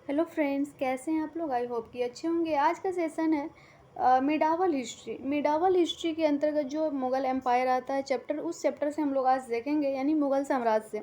Hello friends, कैसे हैं आप लोग। आई होप कि अच्छे होंगे। आज का सेशन है मिडावल हिस्ट्री। मिडावल हिस्ट्री के अंतर्गत जो मुग़ल एम्पायर आता है चैप्टर, उस चैप्टर से हम लोग आज देखेंगे, यानी मुग़ल साम्राज्य से।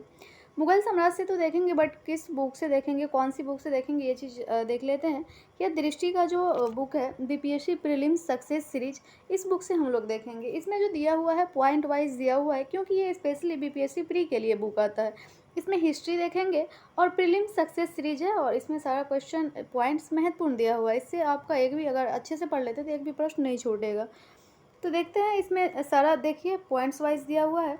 मुग़ल साम्राज्य से तो देखेंगे, बट किस बुक से देखेंगे, कौन सी बुक से देखेंगे, ये चीज़ देख लेते हैं। यह दृष्टि का जो बुक है, बीपीएससी प्रीलिम्स सक्सेस सीरीज, इस बुक से हम लोग देखेंगे। इसमें जो दिया हुआ है पॉइंट वाइज दिया हुआ है, क्योंकि ये स्पेशली बीपीएससी प्री के लिए बुक आता है। इसमें हिस्ट्री देखेंगे और प्रीलिम सक्सेस सीरीज है, और इसमें सारा क्वेश्चन पॉइंट्स महत्वपूर्ण दिया हुआ है। इससे आपका एक भी, अगर अच्छे से पढ़ लेते तो एक भी प्रश्न नहीं छूटेगा। तो देखते हैं, इसमें सारा देखिए पॉइंट्स वाइज दिया हुआ है।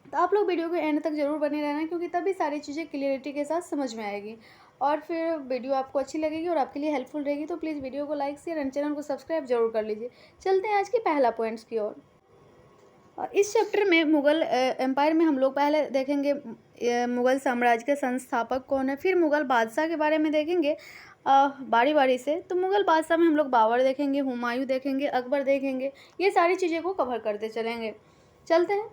तो आप लोग वीडियो के एंड तक जरूर बने रहना, क्योंकि तभी सारी चीज़ें क्लियरिटी के साथ समझ में आएगी। और फिर वीडियो आपको अच्छी लगेगी और आपके लिए हेल्पफुल रहेगी, तो प्लीज़ वीडियो को लाइक शेयर एंड चैनल को सब्सक्राइब जरूर कर लीजिए। चलते हैं आज के पहला पॉइंट्स की ओर। इस चैप्टर में मुग़ल एम्पायर में हम लोग पहले देखेंगे मुग़ल साम्राज्य के संस्थापक कौन है, फिर मुग़ल बादशाह के बारे में देखेंगे बारी बारी से। तो मुग़ल बादशाह में हम लोग बाबर देखेंगे, हुमायूं देखेंगे, अकबर देखेंगे। ये सारी चीज़ें को कवर करते चलेंगे। चलते हैं,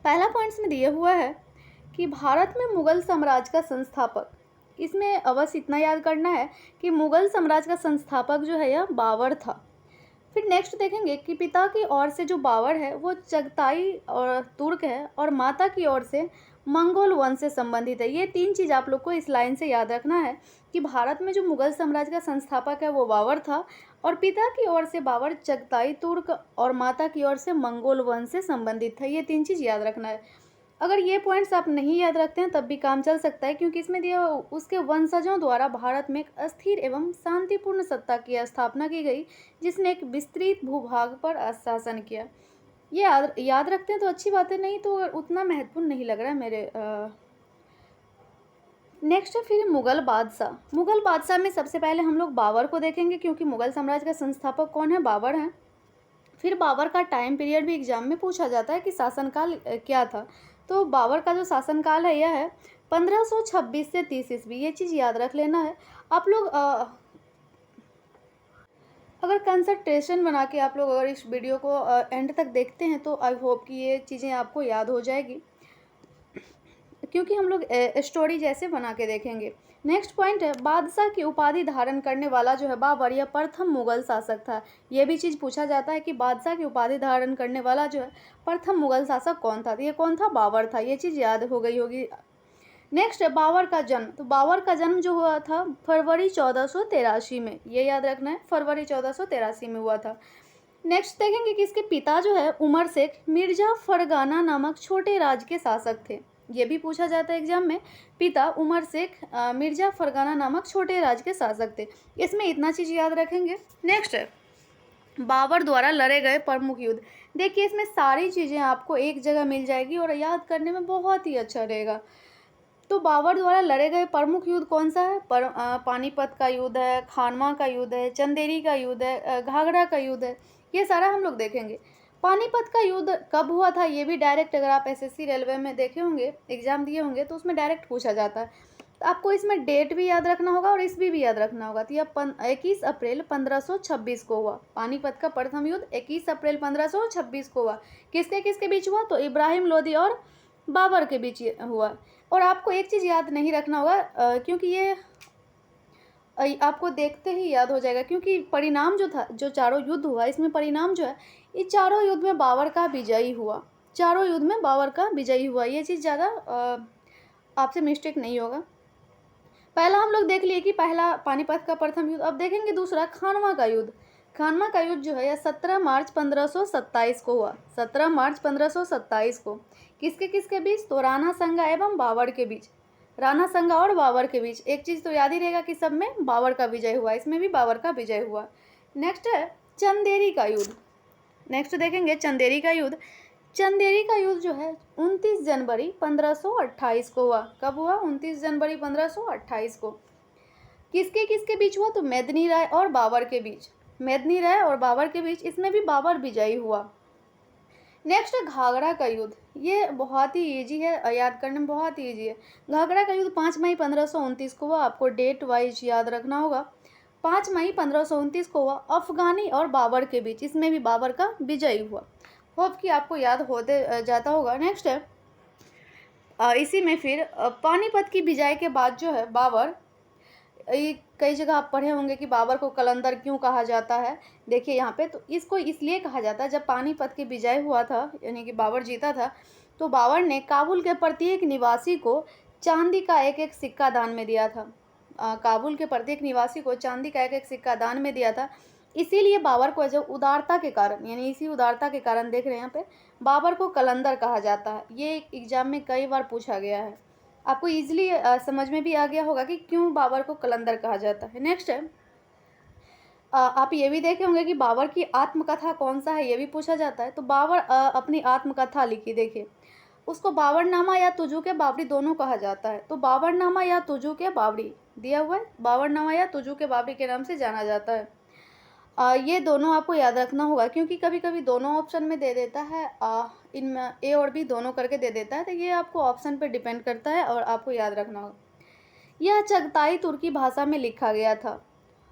पहला पॉइंट्स में दिया हुआ है कि भारत में मुग़ल साम्राज्य का संस्थापक। इसमें अवश्य इतना याद करना है कि मुग़ल साम्राज्य का संस्थापक जो है यह बाबर था। फिर नेक्स्ट देखेंगे कि पिता की ओर से जो बाबर है वो चगताई और तुर्क है, और माता की ओर से मंगोल वंश से संबंधित है। ये तीन चीज़ आप लोग को इस लाइन से याद रखना है कि भारत में जो मुग़ल साम्राज्य का संस्थापक है वो बाबर था, और पिता की ओर से बाबर चगताई तुर्क और माता की ओर से मंगोल वंश से संबंधित था। ये तीन चीज़ याद रखना है। अगर ये पॉइंट्स आप नहीं याद रखते हैं तब भी काम चल सकता है, क्योंकि इसमें दिया उसके वंशजों द्वारा भारत में एक अस्थिर एवं शांतिपूर्ण सत्ता की स्थापना की गई, जिसने एक विस्तृत भूभाग पर शासन किया। ये याद रखते हैं तो अच्छी बात है, नहीं तो उतना महत्वपूर्ण नहीं लग रहा है मेरे। नेक्स्ट है फिर मुग़ल बादशाह। मुग़ल बादशाह में सबसे पहले हम लोग बाबर को देखेंगे, क्योंकि मुग़ल साम्राज्य का संस्थापक कौन है, बाबर हैं। फिर बाबर का टाइम पीरियड भी एग्जाम में पूछा जाता है कि शासनकाल क्या था। तो बाबर का जो शासनकाल है यह है 1526 से 30 ईस्वी। ये चीज़ याद रख लेना है। आप लोग अगर कंसंट्रेशन बना के आप लोग अगर इस वीडियो को एंड तक देखते हैं तो आई होप कि ये चीज़ें आपको याद हो जाएगी, क्योंकि हम लोग स्टोरी जैसे बना के देखेंगे। नेक्स्ट पॉइंट है बादशाह की उपाधि धारण करने वाला जो है बाबर, यह प्रथम मुग़ल शासक था। यह भी चीज़ पूछा जाता है कि बादशाह की उपाधि धारण करने वाला जो है प्रथम मुग़ल शासक कौन था। तो ये कौन था, बाबर था। ये चीज़ याद हो गई होगी। नेक्स्ट है बाबर का जन्म। तो बाबर का जन्म जो हुआ था फरवरी 1483 में। ये याद रखना है, फरवरी 1483 में हुआ था। नेक्स्ट देखेंगे कि इसके पिता जो है उमर शेख मिर्जा फरगाना नामक छोटे राज्य के शासक थे। ये भी पूछा जाता है एग्जाम में। पिता उमर शेख मिर्जा फरगाना नामक छोटे राज्य के शासक थे। इसमें इतना चीज़ याद रखेंगे। नेक्स्ट है बाबर द्वारा लड़े गए प्रमुख युद्ध। देखिए इसमें सारी चीज़ें आपको एक जगह मिल जाएगी और याद करने में बहुत ही अच्छा रहेगा। तो बाबर द्वारा लड़े गए प्रमुख युद्ध कौन सा है, पानीपत का युद्ध है, खानवा का युद्ध है, चंदेरी का युद्ध है, घाघरा का युद्ध है। ये सारा हम लोग देखेंगे। पानीपत का युद्ध कब हुआ था, ये भी डायरेक्ट, अगर आप एसएससी रेलवे में देखे होंगे, एग्जाम दिए होंगे, तो उसमें डायरेक्ट पूछा जाता है। तो आपको इसमें डेट भी याद रखना होगा और ईस्वी भी याद रखना होगा। तो यह 21 अप्रैल 1526 को हुआ। पानीपत का प्रथम युद्ध 21 अप्रैल 1526 को हुआ। किसके किसके बीच हुआ, तो इब्राहिम लोदी और बाबर के बीच हुआ। और आपको एक चीज़ याद नहीं रखना होगा, क्योंकि ये आपको देखते ही याद हो जाएगा, क्योंकि परिणाम जो था, जो चारों युद्ध हुआ, इसमें परिणाम जो है, ये चारों युद्ध में बाबर का विजयी हुआ। चारों युद्ध में बाबर का विजयी हुआ। ये चीज़ ज़्यादा आपसे मिस्टेक नहीं होगा। पहला हम लोग देख लिए कि पहला पानीपत का प्रथम युद्ध। अब देखेंगे दूसरा खानवा का युद्ध। खानवा का युद्ध जो है यह 17 मार्च 1527 को हुआ। 17 मार्च 1527 को किसके किसके बीच, तो राणा संगा एवं बाबर के बीच। राणा संगा और बाबर के बीच। एक चीज़ तो याद ही रहेगा कि सब में बाबर का विजय हुआ, इसमें भी बाबर का विजय हुआ। नेक्स्ट है चंदेरी का युद्ध। नेक्स्ट देखेंगे चंदेरी का युद्ध। चंदेरी का युद्ध जो है 29 जनवरी 1528 को हुआ। कब हुआ, 29 जनवरी 1528 को। किसके किसके बीच हुआ, तो मेदिनी राय और बाबर के बीच। मेदिनी राय और बाबर के बीच, इसमें भी बाबर विजयी हुआ। नेक्स्ट है घाघरा का युद्ध। ये बहुत ही इजी है, याद करने में बहुत ही इजी है। घाघरा का युद्ध 5 मई 1529 को हुआ। आपको डेट वाइज याद रखना होगा। 5 मई 1529 को हुआ, अफगानी और बाबर के बीच। इसमें भी बाबर का विजयी हुआ। होप कि आपको याद होते जाता होगा। नेक्स्ट है इसी में फिर पानीपत की विजय के बाद जो है बाबर कई जगह आप पढ़े होंगे कि बाबर को कलंदर क्यों कहा जाता है। देखिए यहाँ पे तो इसको इसलिए कहा जाता है, जब पानीपत की विजय हुआ था यानी कि बाबर जीता था, तो बाबर ने काबुल के प्रत्येक निवासी को चांदी का एक एक सिक्का दान में दिया था। काबुल के प्रत्येक निवासी को चांदी का एक एक सिक्का दान में दिया था। इसीलिए बाबर को जो उदारता के कारण, यानी इसी उदारता के कारण देख रहे हैं यहाँ पे, बाबर को कलंदर कहा जाता है। ये एग्जाम में कई बार पूछा गया है। आपको ईजिली समझ में भी आ गया होगा कि क्यों बाबर को कलंदर कहा जाता है। नेक्स्ट है, आप ये भी देखे होंगे कि बाबर की आत्मकथा कौन सा है, ये भी पूछा जाता है। तो बाबर अपनी आत्मकथा लिखी, देखिए उसको बाबरनामा या तुजुक बाबरी दोनों कहा जाता है। तो बाबरनामा या तुजुक बाबरी दिया हुआ है, बाबरनामा या तुजुक बाबरी के नाम से जाना जाता है। ये दोनों आपको याद रखना होगा, क्योंकि कभी कभी दोनों ऑप्शन में दे देता है, इनमें ए और बी दोनों करके दे देता है, तो ये आपको ऑप्शन पे डिपेंड करता है और आपको याद रखना होगा। यह चगताई तुर्की भाषा में लिखा गया था।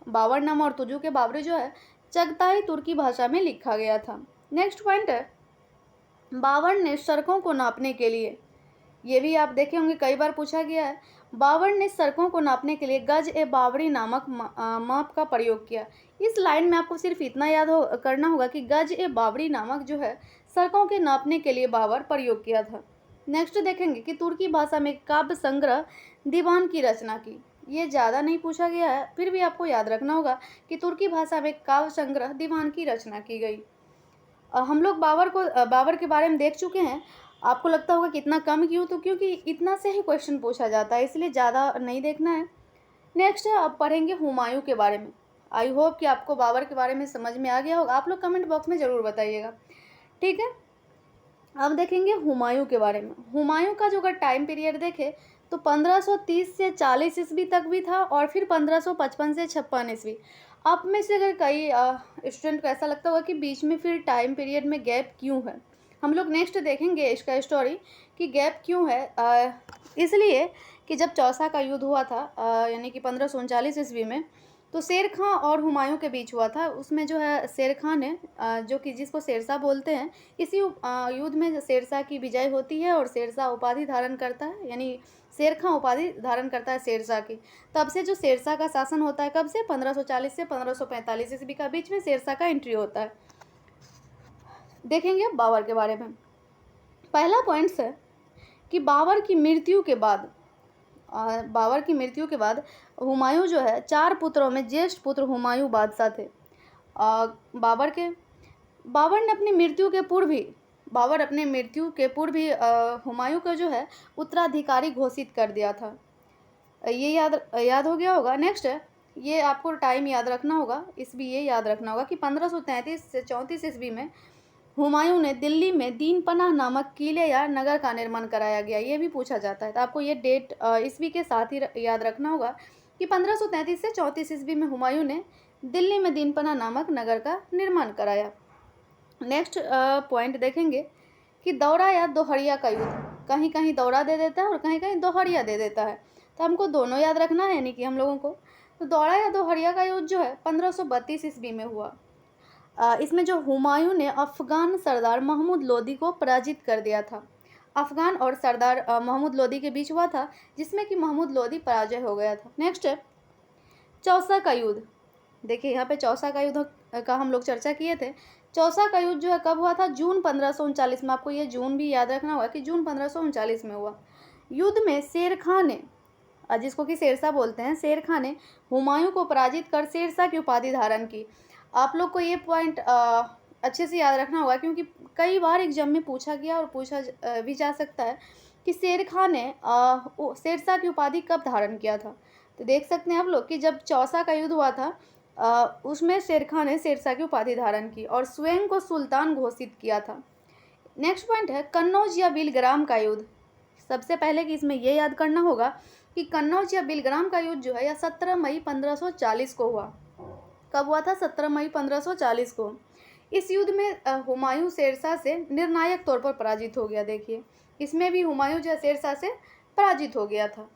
बाबरनामा और तुजुक बाबरी जो है चगताई तुर्की भाषा में लिखा गया था। नेक्स्ट पॉइंट है, बाबर ने सड़कों को नापने के लिए, ये भी आप देखे होंगे कई बार पूछा गया है, बाबर ने सड़कों को नापने के लिए गज ए बाबरी नामक माप का प्रयोग किया। इस लाइन में आपको सिर्फ इतना याद करना होगा कि गज ए बाबरी नामक जो है सड़कों के नापने के लिए बाबर प्रयोग किया था। नेक्स्ट देखेंगे कि तुर्की भाषा में काव्य संग्रह दीवान की रचना की। ये ज़्यादा नहीं पूछा गया है, फिर भी आपको याद रखना होगा कि तुर्की भाषा में काव्य संग्रह दीवान की रचना की गई। हम लोग बाबर के बारे में देख चुके हैं। आपको लगता होगा कितना कम क्यों, तो क्योंकि इतना से ही क्वेश्चन पूछा जाता है, इसलिए ज़्यादा नहीं देखना है। नेक्स्ट है, अब पढ़ेंगे हुमायूं के बारे में। आई होप कि आपको बाबर के बारे में समझ में आ गया होगा। आप लोग कमेंट बॉक्स में ज़रूर बताइएगा, ठीक है। अब देखेंगे हुमायूं के बारे में। हुमायूं का जो अगर टाइम पीरियड देखें तो 1530 से 40 ईस्वी तक भी था, और फिर 1555 से 56 ईस्वी। आप में से अगर कई स्टूडेंट को ऐसा लगता होगा कि बीच में फिर टाइम पीरियड में गैप क्यों है, हम लोग नेक्स्ट देखेंगे इसका स्टोरी कि गैप क्यों है। इसलिए कि जब चौसा का युद्ध हुआ था यानी कि 1539 ईस्वी में, तो शेर खां और हुमायूं के बीच हुआ था। उसमें जो है शेर खां ने जो कि जिसको शेरशाह बोलते हैं, इसी युद्ध में शेरशाह की विजय होती है और शेरशाह उपाधि धारण करता है, यानी शेर खां उपाधि धारण करता है शेरशाह की। तब से जो शेरशाह का शासन होता है, कब से 1540 से 1545 ईस्वी का बीच में शेरशाह का एंट्री होता है। देखेंगे बाबर के बारे में। पहला पॉइंट्स है कि बाबर की मृत्यु के बाद हुमायूं जो है 4 पुत्रों में ज्येष्ठ पुत्र हुमायूं बादशाह थे। बाबर ने अपनी मृत्यु के पूर्व ही हुमायूं को जो है उत्तराधिकारी घोषित कर दिया था। ये याद हो गया होगा। नेक्स्ट है, ये आपको टाइम याद रखना होगा, ये याद रखना होगा कि 1533 से 34 ईस्वी में हुमायूं ने दिल्ली में दीन पनाह नामक किले या नगर का निर्माण कराया गया। ये भी पूछा जाता है, तो आपको ये डेट ईस्वी के साथ ही याद रखना होगा कि 1533 से 34 ईस्वी में हुमायूं ने दिल्ली में दीन पनाह नामक नगर का निर्माण कराया। नेक्स्ट पॉइंट देखेंगे कि दौरा या दोहरिया का युद्ध, कहीं कहीं दौरा दे देता है और कहीं कहीं दोहरिया दे देता है, तो हमको दोनों याद रखना है, यानी कि हम लोगों को। तो दौरा या दोहरिया का युद्ध जो है 1532 ईस्वी में हुआ। इसमें जो हुमायूं ने अफगान सरदार महमूद लोदी को पराजित कर दिया था। अफगान और सरदार महमूद लोदी के बीच हुआ था, जिसमें कि महमूद लोदी पराजय हो गया था। नेक्स्ट है चौसा का युद्ध। देखिए यहाँ पे चौसा का युद्ध का हम लोग चर्चा किए थे। चौसा का युद्ध जो है कब हुआ था? जून 1539 में। आपको ये जून भी याद रखना होगा कि जून 1539 में हुआ। युद्ध में शेर खां ने, जिसको कि शेरशाह बोलते हैं, शेर खां ने हुमायूं को पराजित कर शेरशाह की उपाधि धारण की। आप लोग को ये पॉइंट अच्छे से याद रखना होगा, क्योंकि कई बार एग्जाम में पूछा गया और पूछा भी जा सकता है कि शेर खां ने शेरशाह की उपाधि कब धारण किया था। तो देख सकते हैं आप लोग कि जब चौसा का युद्ध हुआ था उसमें शेर खां ने शेरशाह की उपाधि धारण की और स्वयं को सुल्तान घोषित किया था। नेक्स्ट पॉइंट है कन्नौज या बिलग्राम का युद्ध। सबसे पहले कि इसमें ये याद करना होगा कि कन्नौज या बिलग्राम का युद्ध जो है यह 17 मई 1540 को हुआ। कब हुआ था? 17 मई 1540 को। इस युद्ध में हुमायूं शेरशाह से निर्णायक तौर पर पराजित हो गया। देखिए इसमें भी हुमायूं जो शेरशाह से पराजित हो गया था।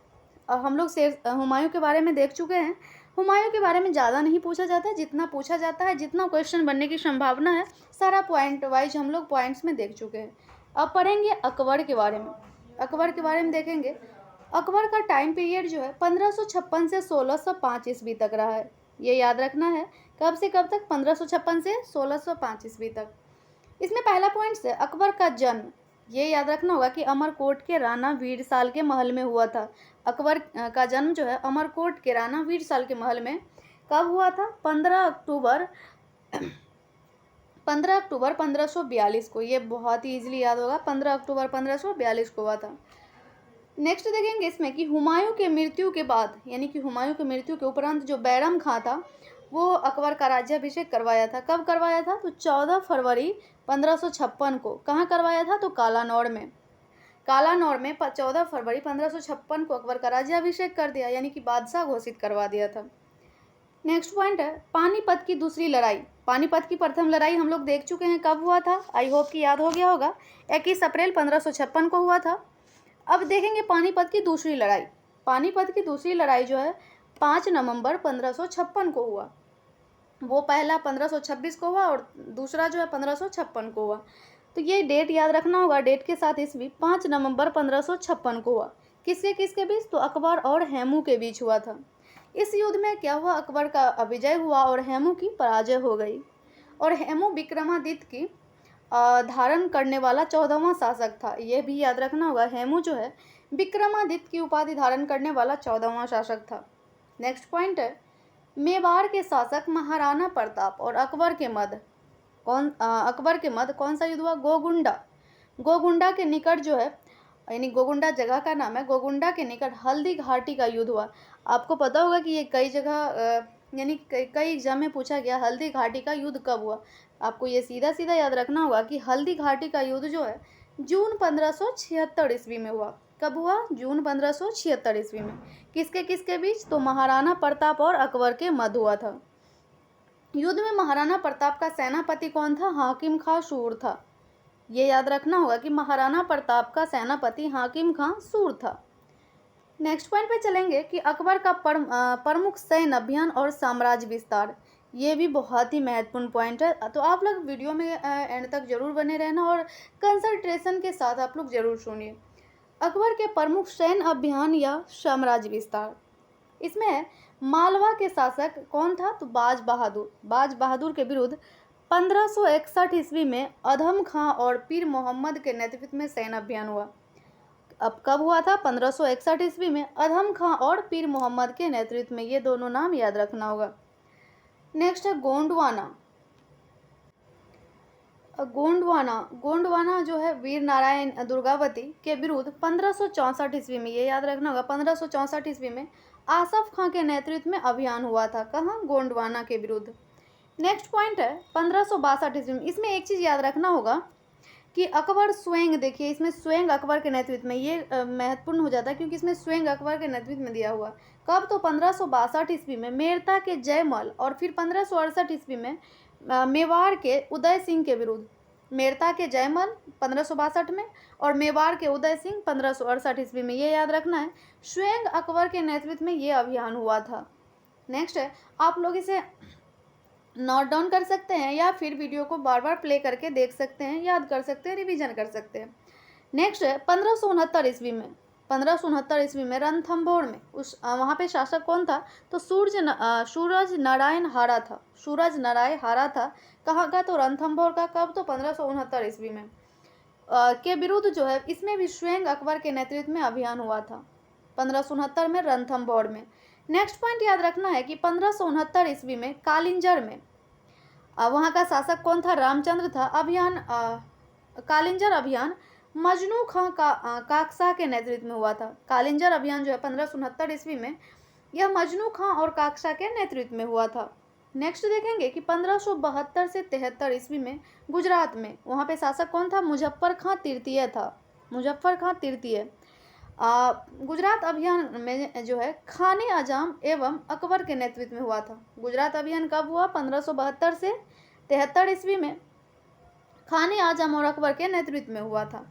हम लोग हुमायूं के बारे में देख चुके हैं। हुमायूं के बारे में ज़्यादा नहीं पूछा जाता है, जितना पूछा जाता है, जितना क्वेश्चन बनने की संभावना है, सारा पॉइंट वाइज हम लोग पॉइंट्स में देख चुके हैं। अब पढ़ेंगे अकबर के बारे में। अकबर के बारे में देखेंगे अकबर का टाइम पीरियड जो है 1556 से 1605 ईस्वी तक रहा है। ये याद रखना है, कब से कब तक, 1556 से 1605 ईस्वी तक। इसमें पहला पॉइंट है अकबर का जन्म। ये याद रखना होगा कि अमरकोट के राणा वीरसाल के महल में हुआ था। अकबर का जन्म जो है अमरकोट के राणा वीरसाल के महल में कब हुआ था? 15 अक्टूबर 1542 को। ये बहुत ही ईजिली याद होगा, 15 अक्टूबर 1542 को हुआ था। नेक्स्ट देखेंगे इसमें कि हुमायूं के मृत्यु के बाद, यानी कि हुमायूं के मृत्यु के उपरांत जो बैरम खां था वो अकबर का राज्याभिषेक करवाया था। कब करवाया था? तो 14 फरवरी 1556 को। कहाँ करवाया था? तो कालानौर में। कालानौर में 14 फरवरी 1556 को अकबर का राज्याभिषेक कर दिया, यानी कि बादशाह घोषित करवा दिया था। नेक्स्ट पॉइंट है पानीपत की दूसरी लड़ाई। पानीपत की प्रथम लड़ाई हम लोग देख चुके हैं, कब हुआ था? आई होप कि याद हो गया होगा, 21 अप्रैल 1556 को हुआ था। अब देखेंगे पानीपत की दूसरी लड़ाई। पानीपत की दूसरी लड़ाई जो है 5 नवंबर 1556 को हुआ। वो पहला 1526 को हुआ और दूसरा जो है 1556 को हुआ। तो ये डेट याद रखना होगा, डेट के साथ ईस्वी 5 नवंबर 1556 को हुआ। किसके किसके बीच? तो अकबर और हेमू के बीच हुआ था। इस युद्ध में क्या हुआ? अकबर का विजय हुआ और हेमू की पराजय हो गई। और हेमू विक्रमादित्य की धारण करने वाला 14वां शासक था। यह भी याद रखना होगा, हेमू जो है विक्रमादित्य की उपाधि धारण करने वाला 14वां शासक था। नेक्स्ट पॉइंट है मेवाड़ के शासक महाराणा प्रताप और अकबर के मध्य कौन सा युद्ध हुआ? गोगुंडा। गोगुंडा के निकट जो है, यानी गोगुंडा जगह का नाम है, गोगुंडा के निकट हल्दी घाटी का युद्ध हुआ। आपको पता होगा कि ये कई जगह यानी कई एग्जाम में पूछा गया हल्दी घाटी का युद्ध कब हुआ। आपको ये सीधा सीधा याद रखना होगा कि हल्दी घाटी का युद्ध जो है जून 1576 ईस्वी में हुआ। कब हुआ? जून 1576 ईस्वी में। किसके किसके बीच? तो महाराणा प्रताप और अकबर के मध्य हुआ था। युद्ध में महाराणा प्रताप का सेनापति कौन था? हाकिम खां सूर था। ये याद रखना होगा कि महाराणा प्रताप का सेनापति हाकिम खां सूर था। नेक्स्ट पॉइंट पे चलेंगे कि अकबर का प्रमुख सैन्य अभियान और साम्राज्य विस्तार। ये भी बहुत ही महत्वपूर्ण पॉइंट है, तो आप लोग वीडियो में एंड तक जरूर बने रहना और कंसंट्रेशन के साथ आप लोग जरूर सुनिए। अकबर के प्रमुख सैन्य अभियान या साम्राज्य विस्तार, इसमें मालवा के शासक कौन था? तो बाज बहादुर। बाज बहादुर के विरुद्ध 1561 ईस्वी में अधम खां और पीर मोहम्मद के नेतृत्व में सैन्य अभियान हुआ। अब कब हुआ था? 1561 ईस्वी में अधम खां और पीर मोहम्मद के नेतृत्व में। ये दोनों नाम याद रखना होगा। नेक्स्ट है गोंडवाना। गोंडवाना जो है वीर नारायण दुर्गावती के विरुद्ध 1564 ईस्वी में, ये याद रखना होगा, 1564 ईस्वी में आसफ खां के नेतृत्व में अभियान हुआ था। कहाँ? गोंडवाना के विरुद्ध। नेक्स्ट पॉइंट है 1562 ईस्वी में। इसमें एक चीज़ याद रखना होगा कि अकबर स्वयं, देखिए इसमें स्वयं अकबर के नेतृत्व में, ये महत्वपूर्ण हो जाता है क्योंकि इसमें स्वयं अकबर के नेतृत्व में दिया हुआ। कब? तो 1562 ईस्वी में मेरता के जयमल और फिर 1568 ईस्वी में मेवाड़ के उदय सिंह के विरुद्ध। मेरता के जयमल 1562 में और मेवाड़ के उदय सिंह 1568 ईस्वी में। ये याद रखना है, स्वयं अकबर के नेतृत्व में ये अभियान हुआ था। नेक्स्ट है, आप लोग इसे नोट डाउन कर सकते हैं या फिर वीडियो को बार बार प्ले करके देख सकते हैं, याद कर सकते हैं, रिवीजन कर सकते हैं। नेक्स्ट है 1569 ईस्वी में। 1569 ईस्वी में रणथंभौर में वहाँ पे शासक कौन था? तो सूरज नारायण हारा था। सूरज नारायण हारा था। कहाँ का? तो रणथंभौर का। कब? तो 1569 ईस्वी में के विरुद्ध जो है, इसमें भी स्वयं अकबर के नेतृत्व में अभियान हुआ था 1569 में रणथंभौर में। नेक्स्ट पॉइंट याद रखना है कि 1569 ईस्वी में कालिंजर में वहाँ का शासक कौन था? रामचंद्र था। कालिंजर अभियान मजनू खां काकशाह के नेतृत्व में हुआ था। कालिंजर अभियान जो है 1569 ईस्वी में, यह मजनू खां और काकशाह के नेतृत्व में हुआ था। नेक्स्ट देखेंगे कि 1572 से 73 ईस्वी में गुजरात में, वहाँ पे शासक कौन था? मुजफ्फर खां तृतीय था। मुजफ्फर खां तृतीय। गुजरात अभियान में जो है खाने आजम एवं अकबर के नेतृत्व में हुआ था। गुजरात अभियान कब हुआ? 1572 से 73 ईस्वी में खाने आजम और अकबर के नेतृत्व में हुआ था।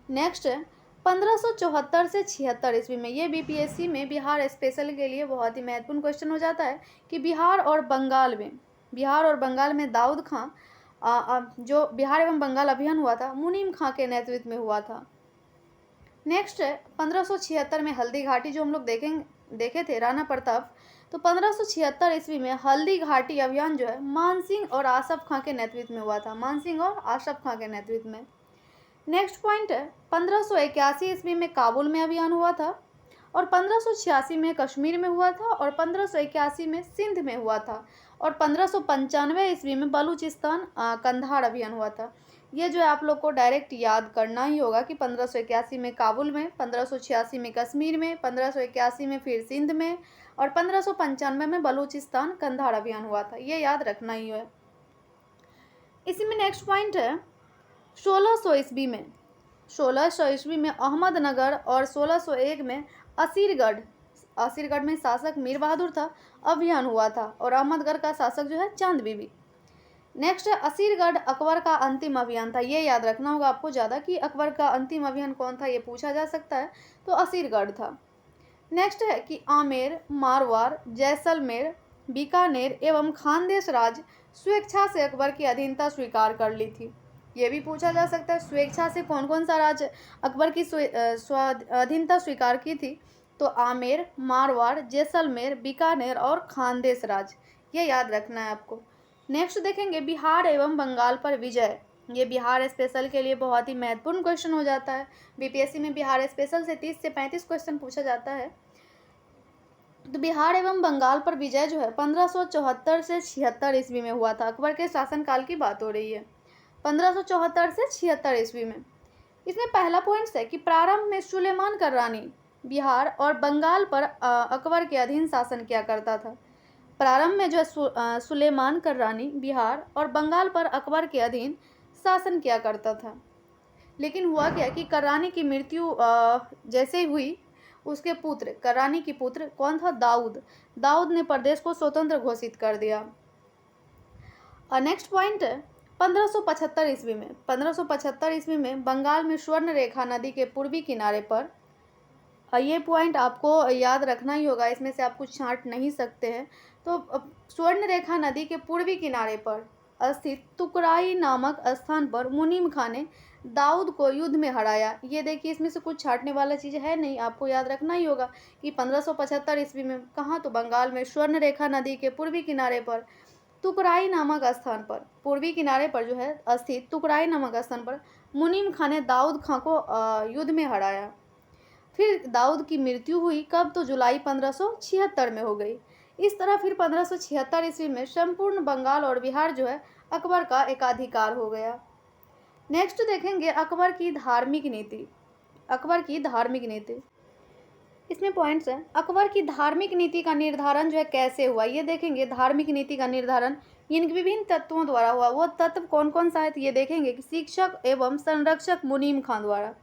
नेक्स्ट है 1574 से 76 ईस्वी में। ये बीपीएससी में बिहार स्पेशल के लिए बहुत ही महत्वपूर्ण क्वेश्चन हो जाता है कि बिहार और बंगाल में दाऊद खां जो बिहार एवं बंगाल अभियान हुआ था, मुनीम खां के नेतृत्व में हुआ था। नेक्स्ट है 1576 में हल्दी घाटी, जो हम लोग देखे थे राणा प्रताप। तो 1576 ईस्वी में हल्दी घाटी अभियान जो है मान सिंह और आसफ खां के नेतृत्व में हुआ था, मान सिंह और आसफ खां के नेतृत्व में। नेक्स्ट पॉइंट है 1581 ईस्वी में काबुल में अभियान हुआ था, और 1586 में कश्मीर में हुआ था, और 1581 में सिंध में हुआ था, और 1595 ईस्वी में बलूचिस्तान कंधार अभियान हुआ था। ये जो है आप लोग को डायरेक्ट याद करना ही होगा कि 1581 में काबुल में, 1586 में कश्मीर में, 1581 में फिर सिंध में, और 1595 में बलूचिस्तान कंधार अभियान हुआ था। ये याद रखना ही है। इसी में नेक्स्ट पॉइंट है 1600 ईस्वी में, 1600 ईस्वी में अहमदनगर, और 1601 में असीरगढ़ में शासक मीर बहादुर था, अभियान हुआ था, और अहमदगढ़ का शासक जो है चांद बीबी। नेक्स्ट है असीरगढ़ अकबर का अंतिम अभियान था। ये याद रखना होगा आपको ज़्यादा कि अकबर का अंतिम अभियान कौन था, ये पूछा जा सकता है, तो असीरगढ़ था। नेक्स्ट है कि आमेर, मारवाड़, जैसलमेर, बीकानेर एवं खानदेश राज स्वेच्छा से अकबर की अधीनता स्वीकार कर ली थी। ये भी पूछा जा सकता है स्वेच्छा से कौन कौन सा राज्य अकबर की अधीनता स्वीकार की थी, तो आमेर, मारवाड़, जैसलमेर, बीकानेर और खानदेश राज। ये याद रखना है आपको। नेक्स्ट देखेंगे बिहार एवं बंगाल पर विजय। ये बिहार स्पेशल के लिए बहुत ही महत्वपूर्ण क्वेश्चन हो जाता है। बीपीएससी में बिहार स्पेशल से 30 से 35 क्वेश्चन पूछा जाता है। तो बिहार एवं बंगाल पर विजय जो है 1574 से 76 ईस्वी में हुआ था। अकबर के शासनकाल की बात हो रही है, 1574 से 76 ईस्वी में। इसमें पहला पॉइंट है कि प्रारंभ में सुलेमान कर्रानी बिहार और बंगाल पर अकबर के अधीन शासन किया करता था। प्रारंभ में जो है सुलेमान कर्रानी बिहार और बंगाल पर अकबर के अधीन शासन किया करता था। लेकिन हुआ क्या कि कर्रानी की मृत्यु जैसे ही हुई, उसके पुत्र कर्रानी की पुत्र कौन था, दाऊद ने प्रदेश को स्वतंत्र घोषित कर दिया। नेक्स्ट पॉइंट है 1575 ईस्वी में, 1575 ईस्वी में बंगाल में स्वर्ण रेखा नदी के पूर्वी किनारे पर, ये पॉइंट आपको याद रखना ही होगा, इसमें से आप कुछ छांट नहीं सकते हैं। तो स्वर्ण रेखा नदी के पूर्वी किनारे पर स्थित तुकराई नामक स्थान पर मुनीम खां ने दाऊद को युद्ध में हराया। ये देखिए, इसमें से कुछ छांटने वाला चीज़ है नहीं, आपको याद रखना ही होगा कि 1575 ईस्वी में कहाँ, तो बंगाल में स्वर्ण रेखा नदी के पूर्वी किनारे पर तुकराई नामक स्थान पर, पूर्वी किनारे पर जो है स्थित तुकराई नामक स्थान पर मुनीम खां ने दाऊद खां को युद्ध में हराया। फिर दाऊद की मृत्यु हुई कब, तो जुलाई 1576 में हो गई। इस तरह फिर 1576 ईस्वी में संपूर्ण बंगाल और बिहार जो है अकबर का एकाधिकार हो गया। नेक्स्ट देखेंगे अकबर की धार्मिक नीति। अकबर की धार्मिक नीति, इसमें पॉइंट्स हैं। अकबर की धार्मिक नीति का निर्धारण जो है कैसे हुआ, ये देखेंगे। धार्मिक नीति का निर्धारण इन विभिन्न तत्वों द्वारा हुआ। वो तत्व कौन कौन सा है, ये देखेंगे कि शिक्षक एवं संरक्षक मुनीम खां द्वारा।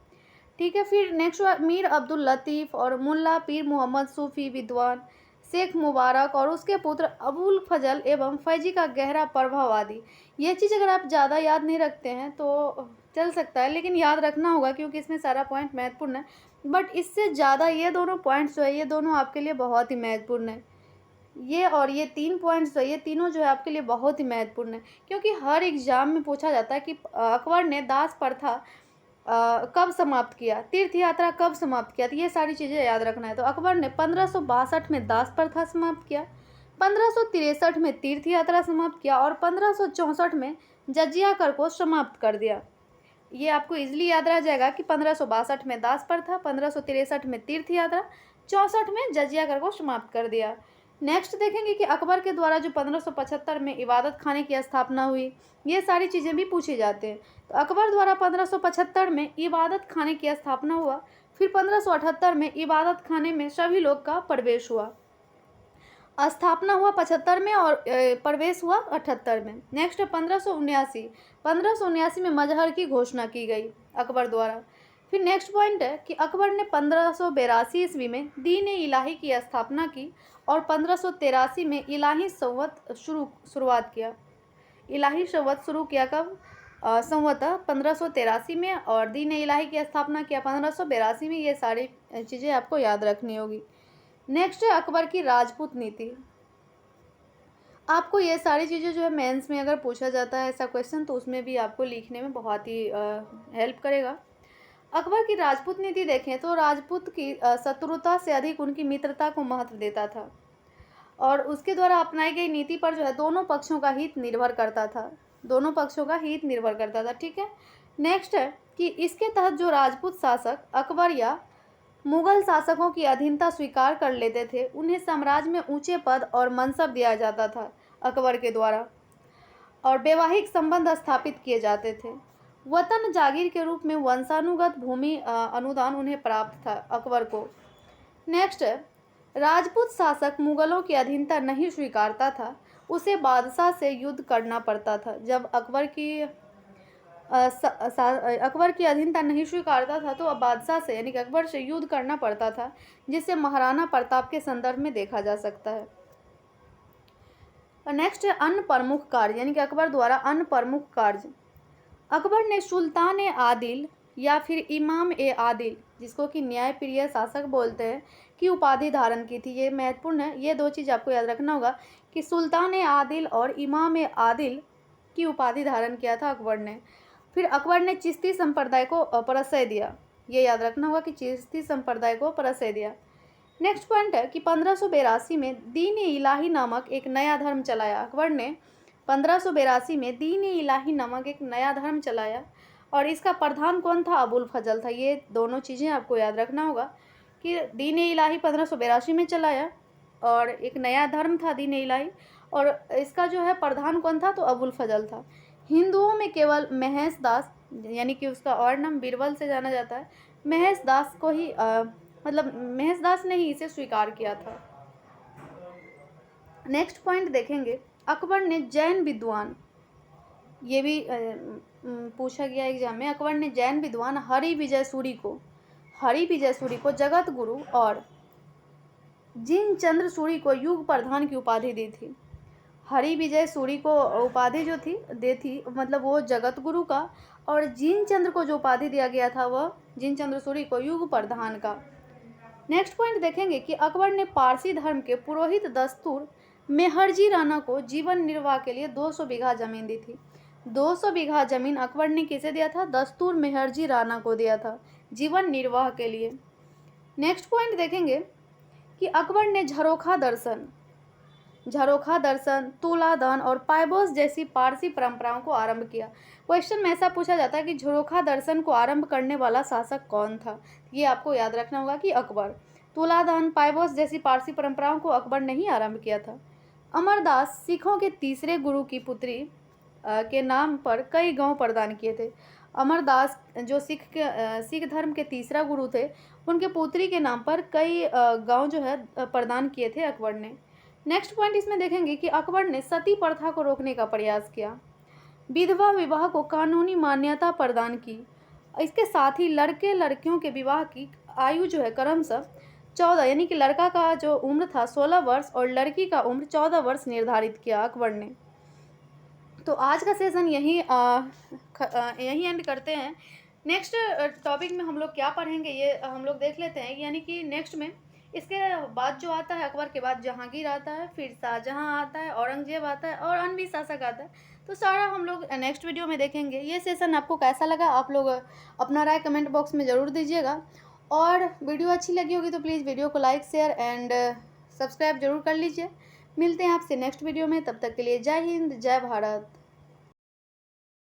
ठीक है, फिर नेक्स्ट मीर अब्दुल लतीफ़ और मुल्ला पीर मोहम्मद सूफी विद्वान, शेख मुबारक और उसके पुत्र अबुल फजल एवं फैजी का गहरा प्रभाव आदि। ये चीज़ अगर आप ज़्यादा याद नहीं रखते हैं तो चल सकता है, लेकिन याद रखना होगा क्योंकि इसमें सारा पॉइंट महत्वपूर्ण है। बट इससे ज़्यादा ये दोनों पॉइंट्स जो है, ये दोनों आपके लिए बहुत ही महत्वपूर्ण है। ये और ये 3 पॉइंट्स जो है, ये तीनों जो है आपके लिए बहुत ही महत्वपूर्ण है, क्योंकि हर एग्जाम में पूछा जाता है कि अकबर ने दास प्रथा कब समाप्त किया, तीर्थ यात्रा कब समाप्त किया। तो ये सारी चीज़ें याद रखना है। तो अकबर ने 1562 में दास प्रथा समाप्त किया, 1563 में तीर्थ यात्रा समाप्त किया, और 1564 में जजिया कर को समाप्त कर दिया। ये आपको इजीली याद रह जाएगा कि 1562 में दास प्रथा, 1563 में तीर्थ यात्रा, 64 में जजिया कर को समाप्त कर दिया। नेक्स्ट देखेंगे कि अकबर के द्वारा जो 1575 में इबादत खाने की स्थापना हुई, ये सारी चीज़ें भी पूछी जाती हैं। तो अकबर द्वारा 1575 में इबादत खाने की स्थापना हुआ, फिर 1578 में इबादत खाने में सभी लोग का प्रवेश हुआ। स्थापना हुआ 75 में और प्रवेश हुआ 78 में। नेक्स्ट 1579 में मजहर की घोषणा की गई अकबर द्वारा। फिर नेक्स्ट पॉइंट है कि अकबर ने 1582 ईस्वी में दीन इलाही की स्थापना की, और 1583 में इलाही संवत शुरुआत किया। इलाही संवत शुरू किया कब, संवत 1583 में, और दीन इलाही की स्थापना किया 1582 में। ये सारी चीज़ें आपको याद रखनी होगी। नेक्स्ट है अकबर की राजपूत नीति। आपको ये सारी चीज़ें जो है मेंस में अगर पूछा जाता है ऐसा क्वेश्चन, तो उसमें भी आपको लिखने में बहुत ही हेल्प करेगा। अकबर की राजपूत नीति देखें तो राजपूत की शत्रुता से अधिक उनकी मित्रता को महत्व देता था, और उसके द्वारा अपनाई गई नीति पर जो है दोनों पक्षों का हित निर्भर करता था, दोनों पक्षों का हित निर्भर करता था। ठीक है। नेक्स्ट है कि इसके तहत जो राजपूत शासक अकबर या मुगल शासकों की अधीनता स्वीकार कर लेते थे, उन्हें साम्राज्य में ऊंचे पद और मनसब दिया जाता था अकबर के द्वारा, और वैवाहिक संबंध स्थापित किए जाते थे। वतन जागीर के रूप में वंशानुगत भूमि अनुदान उन्हें प्राप्त था अकबर को। नेक्स्ट है, राजपूत शासक मुगलों की अधीनता नहीं स्वीकारता था, उसे बादशाह से युद्ध करना पड़ता था। जब अकबर की अधीनता नहीं स्वीकारता था तो अब बादशाह से यानी कि अकबर से युद्ध करना पड़ता था, जिसे महाराणा प्रताप के संदर्भ में देखा जा सकता है। नेक्स्ट है अन्य प्रमुख कार्य, यानी कि अकबर द्वारा अन्य प्रमुख कार्य। अकबर ने सुल्तान ए आदिल या फिर इमाम ए आदिल, जिसको कि न्यायप्रिय शासक बोलते हैं, की उपाधि धारण की थी। ये महत्वपूर्ण है, ये दो चीज़ आपको याद रखना होगा कि सुल्तान ए आदिल और इमाम ए आदिल की उपाधि धारण किया था अकबर ने। फिर अकबर ने चिश्ती संप्रदाय को प्रश्रय दिया, ये याद रखना होगा कि चिश्ती संप्रदाय को प्रश्रय दिया। नेक्स्ट पॉइंट है कि 1582 में दीन ए इलाही नामक एक नया धर्म चलाया। अकबर ने 1582 में दीन ए इलाही नामक एक नया धर्म चलाया, और इसका प्रधान कौन था? अबुल फजल था। ये दोनों चीज़ें आपको याद रखना होगा कि दीन ए इलाही 1582 में चलाया, और एक नया धर्म था दीन ए इलाही, और इसका जो है प्रधान कौन था? तो अबुल फजल था। हिंदुओं में केवल महेश दास, यानी कि उसका और नाम बीरबल से जाना जाता है, महेश दास को ही मतलब महेश दास ने ही इसे स्वीकार किया था। नेक्स्ट पॉइंट देखेंगे, अकबर ने जैन विद्वान, ये भी पूछा गया एग्जाम में, अकबर ने जैन विद्वान हरिविजय सूरी को जगत गुरु और जिनचंद्र सूरी को युग प्रधान की उपाधि दी थी। हरिविजय सूरी को उपाधि जो थी मतलब वो जगत गुरु का, और जिनचंद्र को जो उपाधि दिया गया था वह जिनचंद्र सूरी को युग प्रधान का। नेक्स्ट पॉइंट देखेंगे कि अकबर ने पारसी धर्म के पुरोहित दस्तूर मेहरजी राणा को जीवन निर्वाह के लिए 200 बीघा जमीन दी थी। 200 बीघा जमीन अकबर ने किसे दिया था? दस्तूर मेहरजी राणा को दिया था जीवन निर्वाह के लिए। नेक्स्ट पॉइंट देखेंगे कि अकबर ने झरोखा दर्शन, तुलादान और पायबोस जैसी पारसी परंपराओं को आरंभ किया। क्वेश्चन में ऐसा पूछा जाता है कि झरोखा दर्शन को आरंभ करने वाला शासक कौन था? ये आपको याद रखना होगा कि अकबर। तुलादान, पायबोस जैसी पारसी परंपराओं को अकबर ने ही आरंभ किया था। अमरदास सिखों के तीसरे गुरु की पुत्री के नाम पर कई गांव प्रदान किए थे। अमरदास जो सिख धर्म के तीसरा गुरु थे, उनके पुत्री के नाम पर कई गांव जो है प्रदान किए थे अकबर ने। नेक्स्ट पॉइंट इसमें देखेंगे कि अकबर ने सती प्रथा को रोकने का प्रयास किया, विधवा विवाह को कानूनी मान्यता प्रदान की। इसके साथ ही लड़के लड़कियों के विवाह की आयु जो है क्रमशः 14, यानी कि लड़का का जो उम्र था 16 वर्ष और लड़की का उम्र 14 वर्ष निर्धारित किया अकबर ने। तो आज का सेशन यहीं एंड करते हैं। नेक्स्ट टॉपिक में हम लोग क्या पढ़ेंगे ये हम लोग देख लेते हैं, यानी कि नेक्स्ट में इसके बाद जो आता है, अकबर के बाद जहांगीर आता है, फिर शाहजहां आता है, औरंगजेब आता है और अन्य भी शासक आता है। तो सारा हम लोग नेक्स्ट वीडियो में देखेंगे। ये सेशन आपको कैसा लगा आप लोग अपना राय कमेंट बॉक्स में ज़रूर दीजिएगा, और वीडियो अच्छी लगी होगी तो प्लीज़ वीडियो को लाइक शेयर एंड सब्सक्राइब जरूर कर लीजिए। मिलते हैं आपसे नेक्स्ट वीडियो में, तब तक के लिए जय हिंद जय भारत।